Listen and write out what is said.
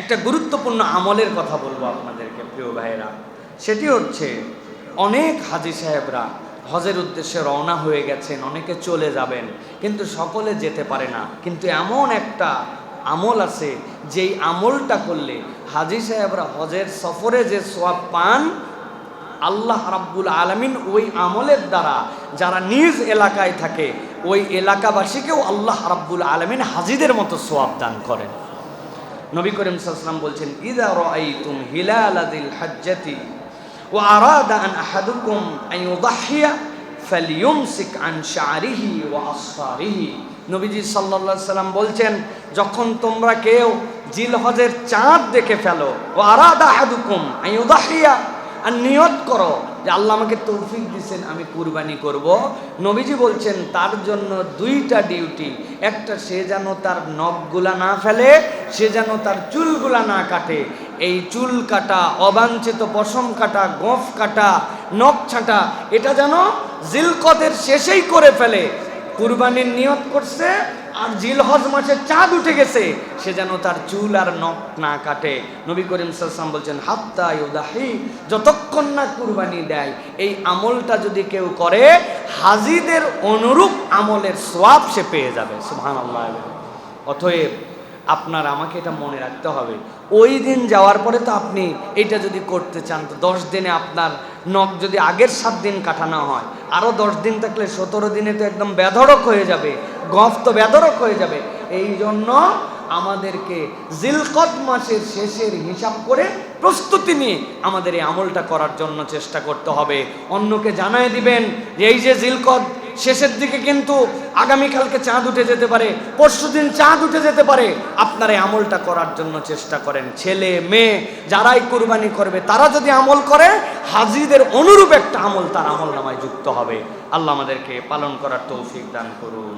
একটা গুরুত্বপূর্ণ আমলের কথা বলবো আপনাদেরকে প্রিয় ভাইয়েরা। সেটি হচ্ছে, অনেক হাজী সাহেবরা হজের উদ্দেশ্যে রওনা হয়ে গেছেন, অনেকে চলে যাবেন, কিন্তু সকলে যেতে পারে না। কিন্তু এমন একটা আমল আছে, যেই আমলটা করলে হাজী সাহেবরা হজের সফরে যে সওয়াব পান, আল্লাহ রাব্বুল আলামিন ওই আমলের দ্বারা যারা নিজ এলাকায় থাকে ওই এলাকাবাসীকেও আল্লাহ রাব্বুল আলামিন হাজীদের মতো সওয়াব দান করেন। নবী করিম সাল্লাল্লাহু আলাইহি ওয়াসাল্লাম বলছেন, ইযা রাআইতুম হিলালাযিল হাজ্জাতি ওয়া আরাদা আন আহাদুকুম আন ইউদাহহিয়া ফালইউমসিক আন শা'রিহি ওয়া আসফারিহি। নবীজি সাল্লাল্লাহু আলাইহি ওয়াসাল্লাম বলছেন, যখন তোমরা কেউ জিলহজের চাঁদ দেখে ফেলো, ওয়া আরাদা আহাদুকুম আন ইউদাহহিয়া, আর নিয়ত করো যে আল্লাহ আমাকে তৌফিক দিয়েছেন, আমি কুরবানি করব। নবীজি বলছেন তার জন্য দুইটা ডিউটি, একটা সে যেন তার নখগুলা না ফেলে, সে যেন তার চুলগুলা না কাটে। এই চুল কাটা, অবাঞ্ছিত পশম কাটা, গোঁফ কাটা, নখ ছাঁটা, এটা যেন জিলকদের শেষেই করে ফেলে। কুরবানির নিয়ত করছে আর জিলহজ মাসে চাঁদ উঠে গেছে, সে যেন তার চুল আর নখ না কাটে। নবী করিম সাল্লাল্লাহু আলাইহি ওয়াসাল্লাম বলছেন, হাত্তা ইউদাহি, যতক্ষণ না কুরবানি দেয়। এই আমলটা যদি কেউ করে, হাজীদের অনুরূপ আমলের সওয়াব সে পেয়ে যাবে। সুবহানাল্লাহ। অতএব আপনার আমাকে এটা মনে রাখতে হবে, ওই দিন যাওয়ার পরে তো আপনি এটা যদি করতে চান, তো 10 দিনে আপনার নখ যদি আগের 7 দিন কাটানো হয়, আরও 10 দিন থাকলে 17 দিনে তো একদম বেধড়ক হয়ে যাবে, গফ তো বেধড়ক হয়ে যাবে। এই জন্য আমাদেরকে জিলকদ মাসের শেষের হিসাব করে প্রস্তুতি নিয়ে আমাদের এই আমলটা করার জন্য চেষ্টা করতে হবে। অন্যকে জানায় দিবেন যে এই যে জিলকদ শেষের দিকে কিন্তু আগামীকালকে চাঁদ উঠে যেতে পারে, পরশুদিন চাঁদ উঠে যেতে পারে, আপনারা এই আমলটা করার জন্য চেষ্টা করেন। ছেলে মেয়ে যারাই কুরবানি করবে তারা যদি আমল করে, হাজীদের অনুরূপ একটা আমল তার আমল নামায় যুক্ত হবে। আল্লাহ আমাদেরকে পালন করার তৌফিক দান করুন।